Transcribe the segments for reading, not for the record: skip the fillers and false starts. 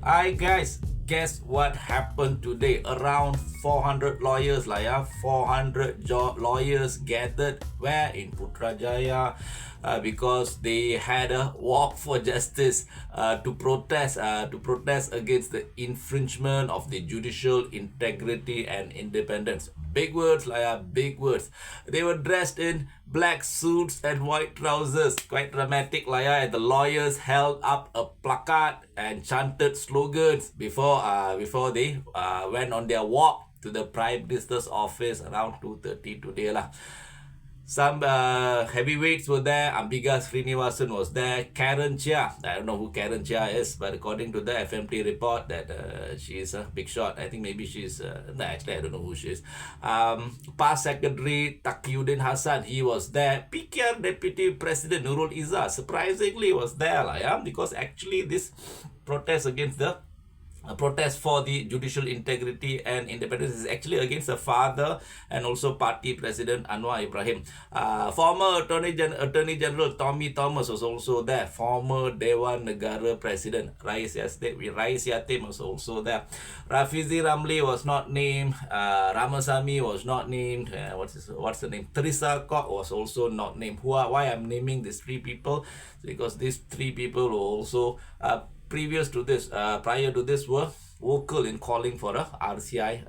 Hi guys, guess what happened today? Around 400 lawyers 400 lawyers gathered where in Putrajaya because they had a walk for justice to protest against the infringement of the judicial integrity and independence. Big words, big words. They were dressed in black suits and white trousers. Quite dramatic, and the lawyers held up a placard and chanted slogans before they went on their walk to the Prime Minister's office around 2:30 today. Some heavyweights were there. Ambiga Sreenevasan was there. Cheah, I don't know who Cheah is, but according to the FMT report that she is a big shot. I think maybe she's no, actually I don't know who she is. Past Secretary Takiyuddin Hassan, he was there. PKR Deputy President Nurul Izzah surprisingly was there, because actually this protest against the protest for the judicial integrity and independence is actually against the father and also party president Anwar Ibrahim. Former Attorney General Tommy Thomas was also there. Former Dewan Negara President Rais Yatim was also there. Rafizi Ramli was not named. Ramasamy was not named. What's the name? Teresa Kok was also not named. Why I'm naming these three people? Because these three people were also prior to this were vocal in calling for a RCI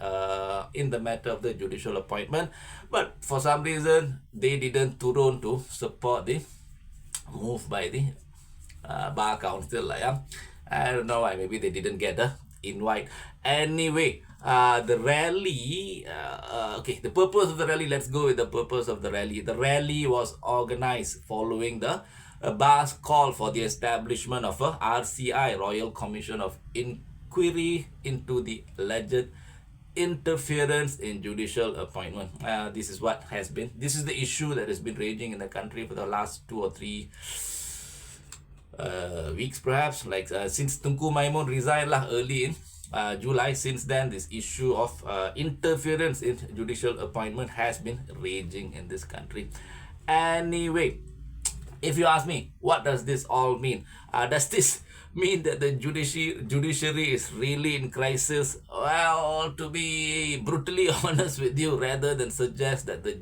in the matter of the judicial appointment, but for some reason they didn't turun to support the move by the Bar Council. I don't know why, maybe they didn't get the invite. Anyway, the rally, the purpose of the rally, let's go with the purpose of the rally. The rally was organized following the Bar's call for the establishment of a RCI, Royal Commission of Inquiry into the alleged interference in judicial appointment. This is the issue that has been raging in the country for the last 2 or 3 weeks perhaps, since Tunku Maimun resigned early in July. Since then, this issue of interference in judicial appointment has been raging in this country. Anyway, if you ask me, what does this all mean? Does this mean that the judiciary is really in crisis? Well, to be brutally honest with you, rather than suggest that the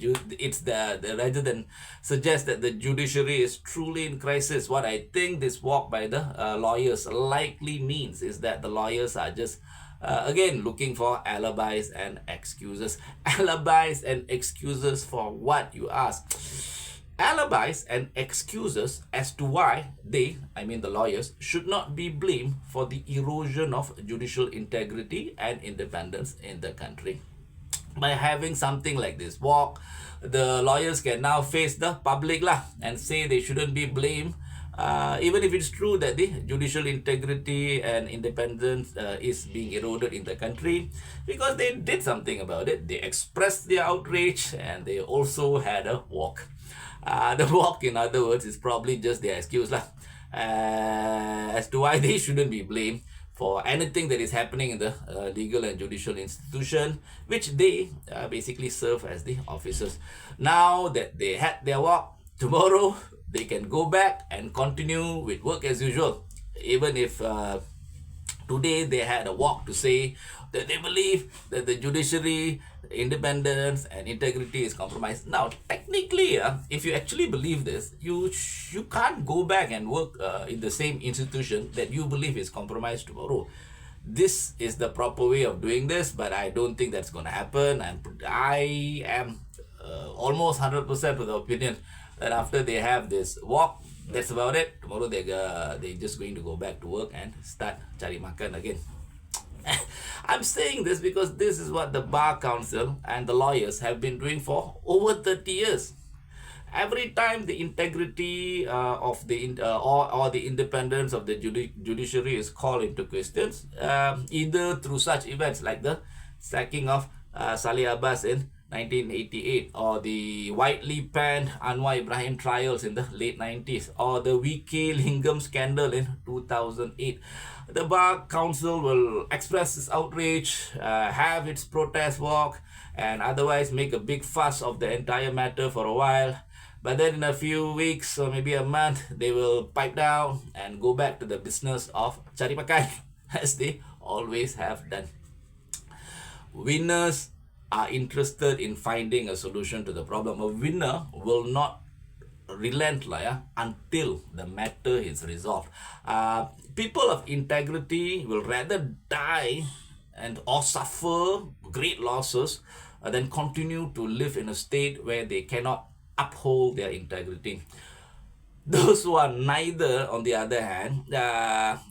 judiciary is truly in crisis, what I think this walk by the lawyers likely means is that the lawyers are just again looking for alibis and excuses. Alibis and excuses for what, you ask? Alibis and excuses as to why the lawyers, should not be blamed for the erosion of judicial integrity and independence in the country. By having something like this walk, the lawyers can now face the public and say they shouldn't be blamed, even if it's true that the judicial integrity and independence is being eroded in the country, because they did something about it. They expressed their outrage and they also had a walk. The walk, in other words, is probably just their excuse as to why they shouldn't be blamed for anything that is happening in the legal and judicial institution, which they basically serve as the officers. Now that they had their walk, tomorrow they can go back and continue with work as usual, even if today they had a walk to say that they believe that the judiciary independence and integrity is compromised. Now, technically, if you actually believe this, you can't go back and work in the same institution that you believe is compromised tomorrow. This is the proper way of doing this, but I don't think that's going to happen. And I am almost 100% of the opinion that after they have this walk, that's about it. Tomorrow they're just going to go back to work and start cari makan again. I'm saying this because this is what the Bar Council and the lawyers have been doing for over 30 years. Every time the integrity of the or the independence of the judiciary is called into questions, either through such events like the sacking of Saleh Abbas in 1988, or the widely panned Anwar Ibrahim trials in the late 90s, or the VK Lingam scandal in 2008. The Bar Council will express its outrage, have its protest walk, and otherwise make a big fuss of the entire matter for a while. But then in a few weeks or maybe a month, they will pipe down and go back to the business of cari makan. as they always have done. Winners are interested in finding a solution to the problem. A winner will not relent until the matter is resolved. People of integrity will rather die or suffer great losses than continue to live in a state where they cannot uphold their integrity. Those who are neither, on the other hand,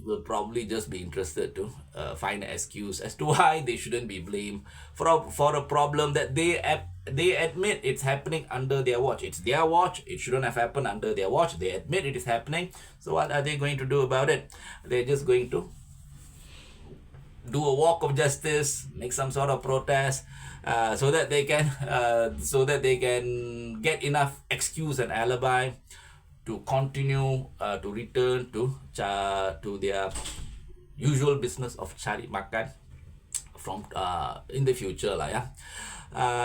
will probably just be interested to find an excuse as to why they shouldn't be blamed for a problem that they admit it's happening under their watch. It's their watch. It shouldn't have happened under their watch. They admit it is happening. So what are they going to do about it? They're just going to do a walk of justice, make some sort of protest, so that they can get enough excuse and alibi to continue to return to their usual business of cari makan from in the future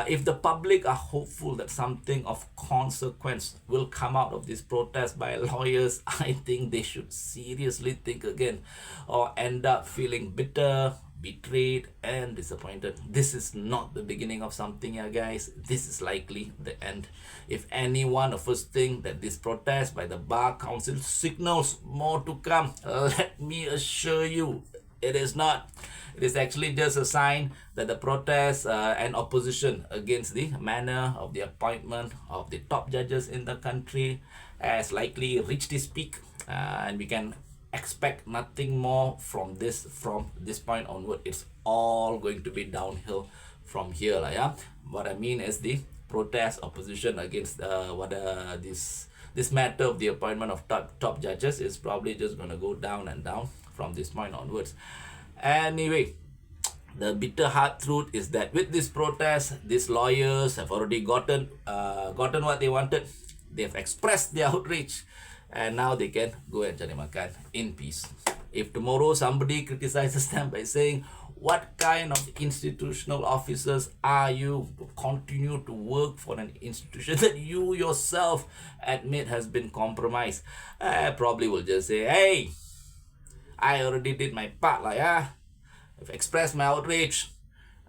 If the public are hopeful that something of consequence will come out of this protest by lawyers, I think they should seriously think again, or end up feeling bitter, betrayed and disappointed. This is not the beginning of something, guys. This is likely the end. If any one of us think that this protest by the Bar Council signals more to come, let me assure you, it is not. It is actually just a sign that the protest and opposition against the manner of the appointment of the top judges in the country has likely reached its peak, and we can expect nothing more from this point onward. It's all going to be downhill from here What I mean is the protest opposition against this matter of the appointment of top judges is probably just going to go down and down from this point onwards. Anyway, the bitter hard truth is that with this protest, these lawyers have already gotten what they wanted. They have expressed their outrage, and now they can go and cari makan in peace. If tomorrow somebody criticizes them by saying, what kind of institutional officers are you to continue to work for an institution that you yourself admit has been compromised? I probably will just say, hey, I already did my part I've expressed my outrage.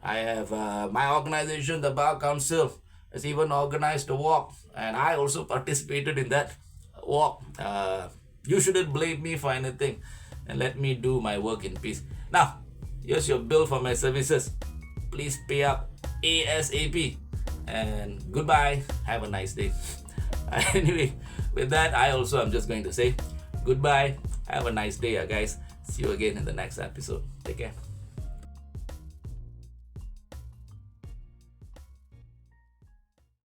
I have my organization, the Bar Council, has even organized a walk, and I also participated in that walk. You shouldn't blame me for anything, and let me do my work in peace. Now, here's your bill for my services. Please pay up ASAP, and goodbye. Have a nice day. Anyway, with that, I also am just going to say goodbye. Have a nice day, guys. See you again in the next episode. Take care.